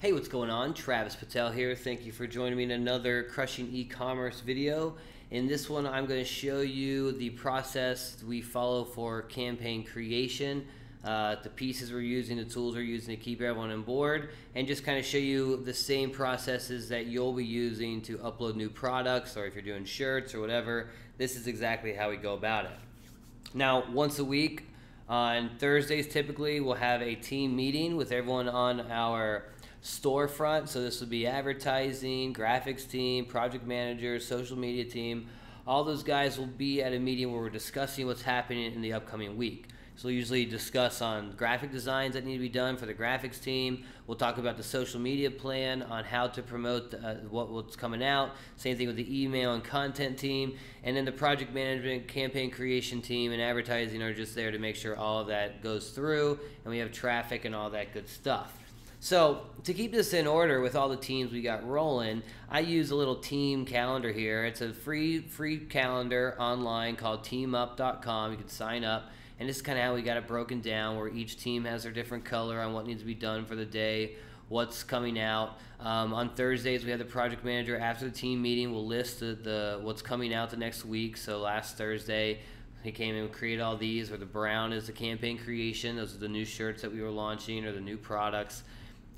Hey, what's going on? Travis Patel here. Thank you for joining me in another Crushing E-commerce video. In this one, I'm going to show you the process we follow for campaign creation, the pieces we're using, the tools we're using to keep everyone on board, and just kind of show you the same processes that you'll be using to upload new products, or if you're doing shirts or whatever, this is exactly how we go about it. Now, once a week, on Thursdays typically, we'll have a team meeting with everyone on our storefront. So this would be advertising, graphics team, project manager, social media team. All those guys will be at a meeting where we're discussing what's happening in the upcoming week. So we'll usually discuss on graphic designs that need to be done for the graphics team. We'll talk about the social media plan on how to promote what's coming out. Same thing with the email and content team. And then the project management, campaign creation team, and advertising are just there to make sure all of that goes through and we have traffic and all that good stuff. So to keep this in order with all the teams we got rolling, I use a little team calendar here. It's a free calendar online called teamup.com. You can sign up, and this is kind of how we got it broken down, where each team has their different color on what needs to be done for the day, what's coming out. On Thursdays, we have the project manager after the team meeting will list what's coming out the next week. So last Thursday, he came in and created all these, where the brown is the campaign creation. Those are the new shirts that we were launching, or the new products.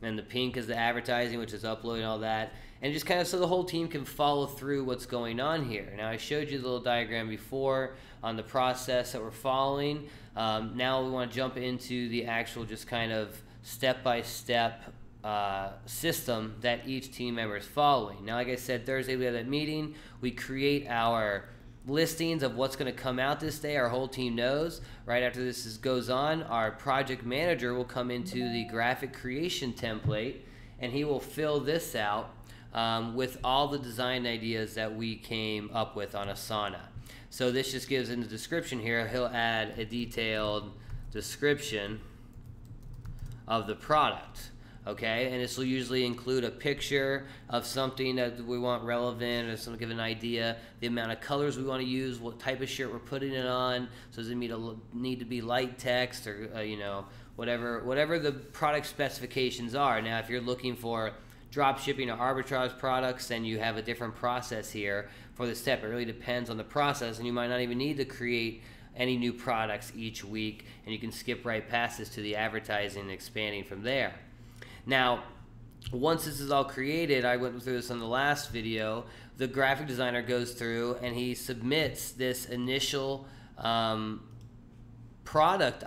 And the pink is the advertising, which is uploading all that. And just kind of so the whole team can follow through what's going on here. Now, I showed you the little diagram before on the process that we're following. Now we want to jump into the actual just kind of step-by-step system that each team member is following. Now, like I said, Thursday we have that meeting. We create our listings of what's going to come out this day. Our whole team knows. Right after this goes on, our project manager will come into the graphic creation template, and he will fill this out with all the design ideas that we came up with on Asana. So this just gives in the description here, he'll add a detailed description of the product. Okay, and this will usually include a picture of something that we want relevant, or some give an idea, the amount of colors we want to use, what type of shirt we're putting it on. So does it need to be light text, or you know, whatever the product specifications are. Now, if you're looking for drop shipping or arbitrage products, then you have a different process here for the step. It really depends on the process, and you might not even need to create any new products each week, and you can skip right past this to the advertising and expanding from there. Now, once this is all created, I went through this on the last video, the graphic designer goes through and he submits this initial product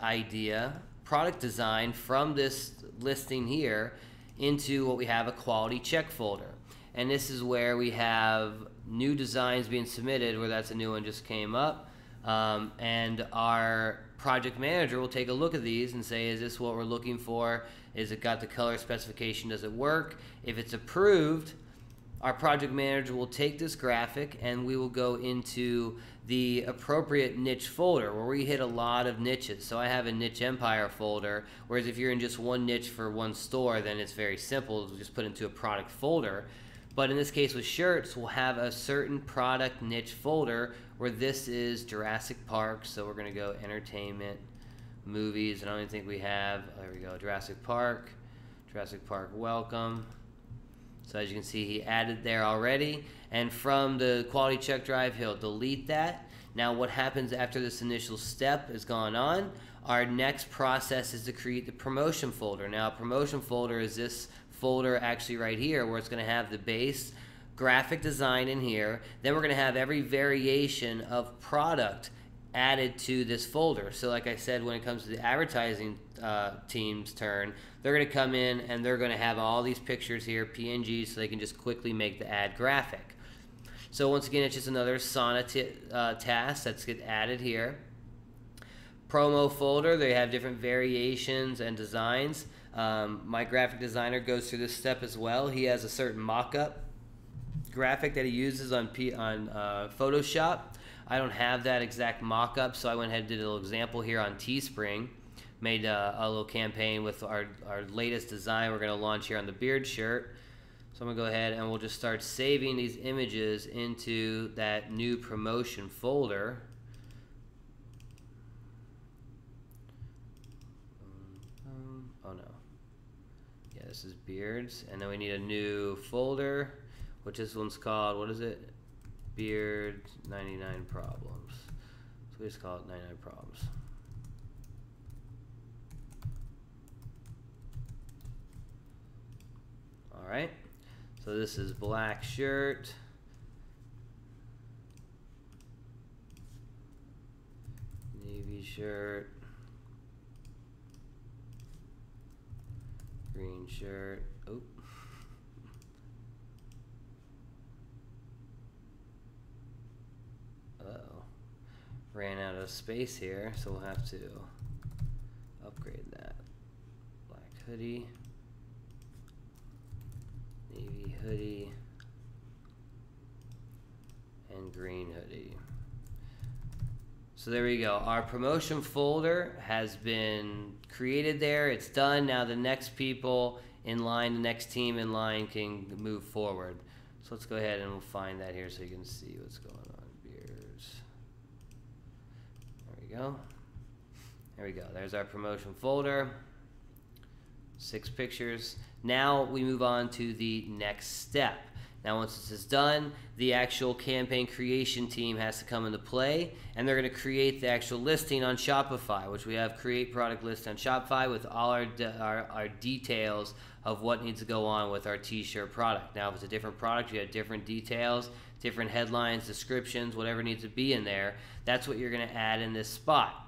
design from this listing here into what we have, a quality check folder. And this is where we have new designs being submitted, where that's a new one just came up. And our project manager will take a look at these and say, is this what we're looking for? Is it got the color specification? Does it work? If it's approved, our project manager will take this graphic and we will go into the appropriate niche folder, where we hit a lot of niches. So I have a niche empire folder, whereas if you're in just one niche for one store, then it's very simple to just put into a product folder. But in this case with shirts, we'll have a certain product niche folder, where this is Jurassic Park. So we're going to go entertainment, movies, and I don't think we have, there we go, Jurassic Park welcome. So as you can see, he added there already, and from the quality check drive, he'll delete that. Now what happens after this initial step is gone on, our next process is to create the promotion folder. Now, a promotion folder is this folder actually right here, where it's going to have the base graphic design in here. Then we're going to have every variation of product added to this folder. So like I said, when it comes to the advertising team's turn, they're going to come in and they're going to have all these pictures here, PNG, so they can just quickly make the ad graphic. So once again, it's just another Asana task that's get added here. Promo folder, they have different variations and designs. My graphic designer goes through this step as well. He has a certain mock-up graphic that he uses on Photoshop. I don't have that exact mock-up, so I went ahead and did a little example here on Teespring. Made a little campaign with our latest design we're going to launch here on the beard shirt. So I'm going to go ahead and we'll just start saving these images into that new promotion folder. versus beards. And then we need a new folder, which this one's called, what is it? Beard 99 problems. So we just call it 99 problems. All right. So this is black shirt. Navy shirt. Green shirt. Oh. Uh-oh. Ran out of space here, so we'll have to upgrade that. Black hoodie. Navy hoodie. And green hoodie. So there we go. Our promotion folder has been created there. It's done. Now the next people in line, the next team in line can move forward. So let's go ahead and we'll find that here so you can see what's going on. Beers. There we go. There we go. There's our promotion folder. 6 pictures. Now we move on to the next step. Now once this is done, the actual campaign creation team has to come into play, and they're going to create the actual listing on Shopify, which we have create product list on Shopify with all our details of what needs to go on with our t-shirt product. Now if it's a different product, you have different details, different headlines, descriptions, whatever needs to be in there. That's what you're going to add in this spot.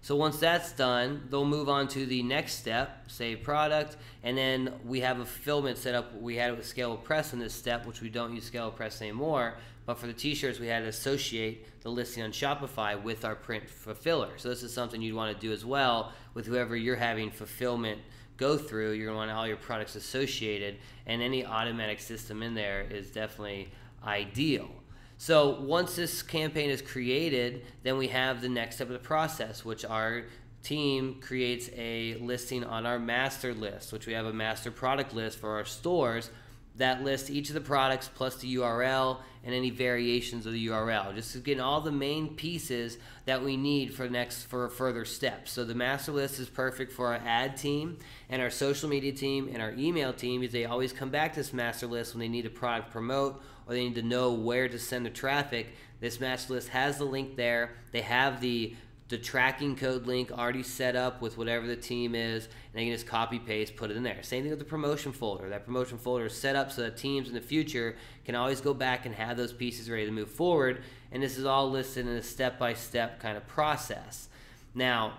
So once that's done, they'll move on to the next step, save product, and then we have a fulfillment set up. We had it with Scalable Press in this step, which we don't use Scalable Press anymore, but for the t-shirts, we had to associate the listing on Shopify with our print fulfiller. So this is something you'd want to do as well with whoever you're having fulfillment go through. You're going to want all your products associated, and any automatic system in there is definitely ideal. So once this campaign is created, then we have the next step of the process, which our team creates a listing on our master list, which we have a master product list for our stores that lists each of the products plus the URL and any variations of the URL, just to get all the main pieces that we need for further steps. So the master list is perfect for our ad team and our social media team and our email team, because they always come back to this master list when they need a product to promote or they need to know where to send the traffic. This master list has the link there. They have the tracking code link already set up with whatever the team is, and they can just copy paste, put it in there. Same thing with the promotion folder. That promotion folder is set up so that teams in the future can always go back and have those pieces ready to move forward, and this is all listed in a step-by-step kind of process. Now,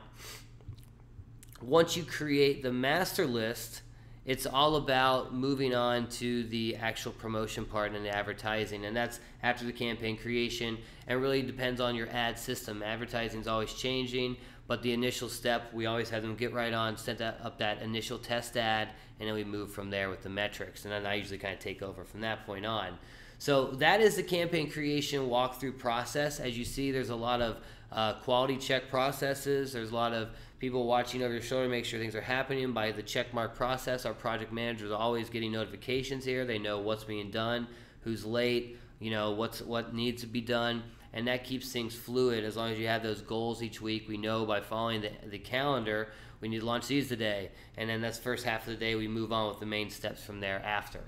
once you create the master list, it's all about moving on to the actual promotion part and the advertising, and that's after the campaign creation, and really depends on your ad system. Advertising is always changing, but the initial step, we always have them get right on, set up that initial test ad, and then we move from there with the metrics, and then I usually kind of take over from that point on. So that is the campaign creation walkthrough process. As you see, there's a lot of quality check processes. There's a lot of people watching over your shoulder to make sure things are happening by the check mark process. Our project managers are always getting notifications here. They know what's being done, who's late, you know, what needs to be done, and that keeps things fluid. As long as you have those goals each week, we know by following the calendar, we need to launch these today, and then that's first half of the day. We move on with the main steps from there after.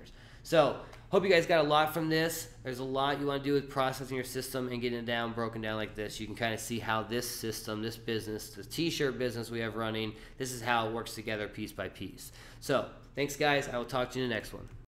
So hope you guys got a lot from this. There's a lot you want to do with processing your system and getting it down, broken down like this. You can kind of see how this system, this business, the t-shirt business we have running, this is how it works together piece by piece. So thanks guys. I will talk to you in the next one.